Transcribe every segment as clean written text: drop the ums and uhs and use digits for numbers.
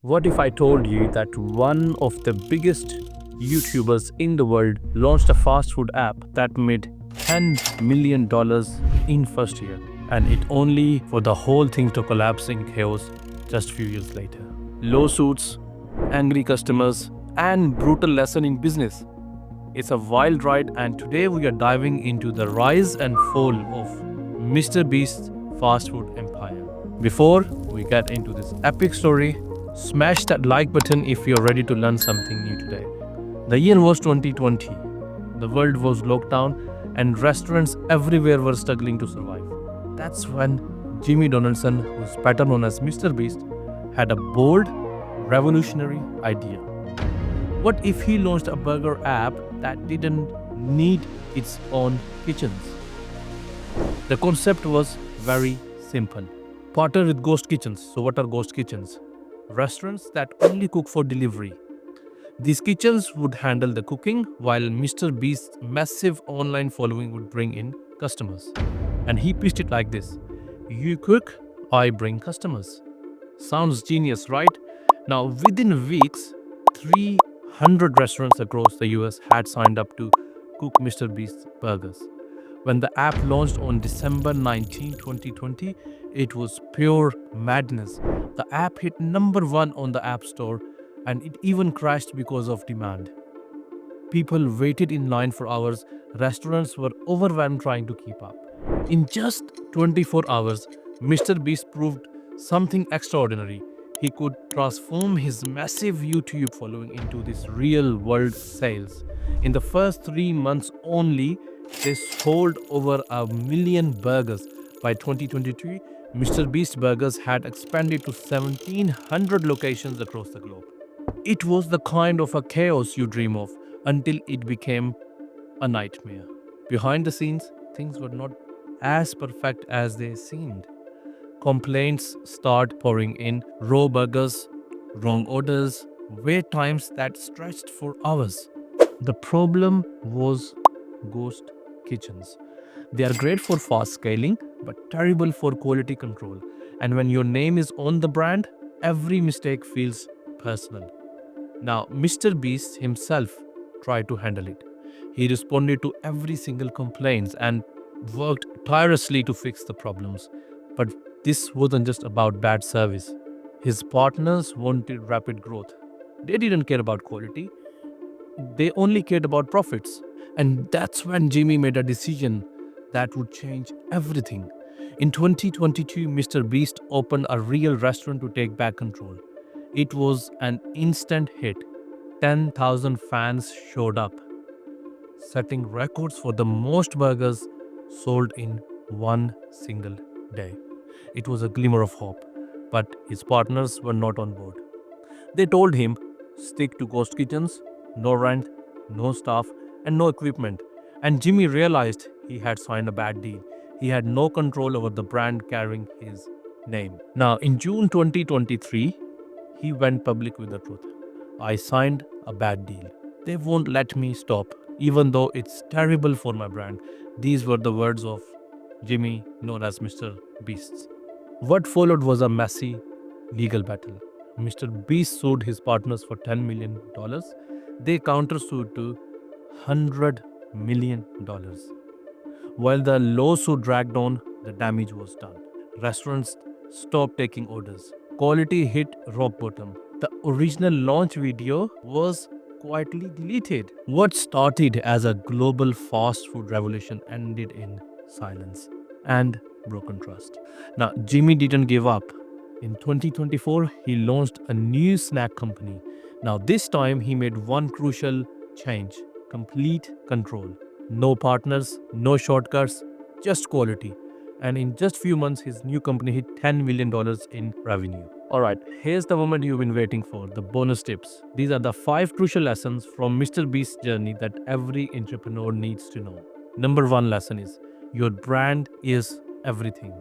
What if I told you that one of the biggest YouTubers in the world launched a fast food app that made $10 million in first year, and it only for the whole thing to collapse in chaos just few years later? Lawsuits, angry customers, and brutal lesson in business. It's a wild ride, and today we are diving into the rise and fall of Mr. Beast's fast food empire. Before we get into this epic story, smash that like button if you're ready to learn something new today. The year was 2020. The world was locked down, and restaurants everywhere were struggling to survive. That's when Jimmy Donaldson, who's better known as Mr. Beast, had a bold, revolutionary idea. What if he launched a burger app that didn't need its own kitchens? The concept was very simple. Partner with ghost kitchens. So, what are ghost kitchens? Restaurants that only cook for delivery. These kitchens would handle the cooking while Mr. Beast's massive online following would bring in customers. And he pitched it like this: you cook, I bring customers. Sounds genius, right? Now, within weeks, 300 restaurants across the US had signed up to cook Mr. Beast's burgers. When the app launched on December 19, 2020, it was pure madness. The app hit number one on the App Store, and it even crashed because of demand. People waited in line for hours. Restaurants were overwhelmed trying to keep up. In just 24 hours, Mr. Beast proved something extraordinary. He could transform his massive YouTube following into this real world sales. In the first 3 months only, they sold over 1 million burgers. By 2023, Mr. Beast Burgers had expanded to 1,700 locations across the globe. It was the kind of a chaos you dream of until it became a nightmare. Behind the scenes, things were not as perfect as they seemed. Complaints start pouring in: raw burgers, wrong orders, wait times that stretched for hours. The problem was ghost kitchens. They are great for fast scaling, but terrible for quality control. And when your name is on the brand, every mistake feels personal. Now, Mr. Beast himself tried to handle it. He responded to every single complaint and worked tirelessly to fix the problems. But this wasn't just about bad service. His partners wanted rapid growth. They didn't care about quality, they only cared about profits. And that's when Jimmy made a decision that would change everything. In 2022, Mr. Beast opened a real restaurant to take back control. It was an instant hit. 10,000 fans showed up, setting records for the most burgers sold in one single day. It was a glimmer of hope, but his partners were not on board. They told him, stick to ghost kitchens, no rent, no staff, and no equipment. And Jimmy realized he had signed a bad deal. He had no control over the brand carrying his name. Now, in June 2023, he went public with the truth. I signed a bad deal. They won't let me stop, even though it's terrible for my brand. These were the words of Jimmy, known as Mr. Beast. What followed was a messy legal battle. Mr. Beast sued his partners for $10 million. They countersued to $100 million. While the lawsuit dragged on, the damage was done. Restaurants stopped taking orders. Quality hit rock bottom. The original launch video was quietly deleted. What started as a global fast food revolution ended in silence and broken trust. Now, Jimmy didn't give up. In 2024, he launched a new snack company. Now, this time he made one crucial change: complete control. No partners, no shortcuts, just quality. And in just few months, his new company hit $10 million in revenue. Alright, here's the moment you've been waiting for, the bonus tips. These are the 5 crucial lessons from Mr. Beast's journey that every entrepreneur needs to know. Number 1 lesson is, your brand is everything.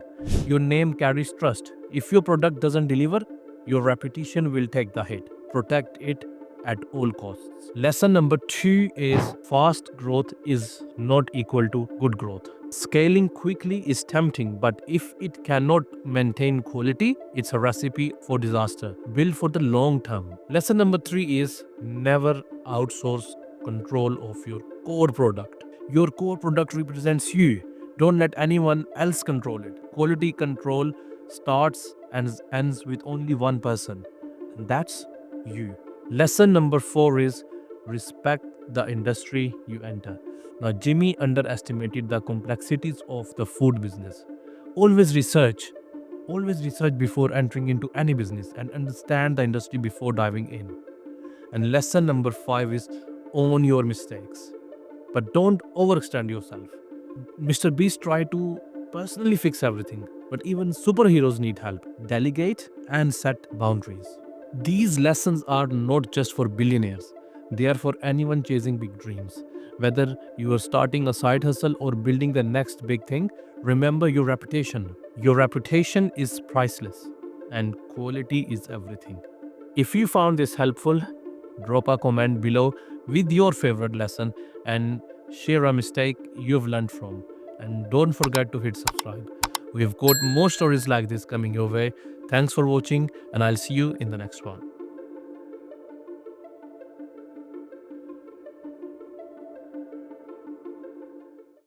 Your name carries trust. If your product doesn't deliver, your reputation will take the hit. Protect it at all costs. Lesson number 2 is, fast growth is not equal to good growth. Scaling quickly is tempting, but if it cannot maintain quality, it's a recipe for disaster. Build for the long term. Lesson number 3 is never outsource control of your core product. Your core product represents you. Don't let anyone else control it. Quality control starts and ends with only one person, and that's you. Lesson number 4 is respect the industry you enter. Now, Jimmy underestimated the complexities of the food business. Always research. Always research before entering into any business and understand the industry before diving in. And lesson number 5 is own your mistakes, but don't overextend yourself. Mr. Beast tried to personally fix everything, but even superheroes need help. Delegate and set boundaries. These lessons are not just for billionaires, they are for anyone chasing big dreams. Whether you are starting a side hustle or building the next big thing, remember your reputation. Your reputation is priceless, and quality is everything. If you found this helpful, drop a comment below with your favorite lesson and share a mistake you've learned from. And don't forget to hit subscribe. We've got more stories like this coming your way. Thanks for watching, and I'll see you in the next one.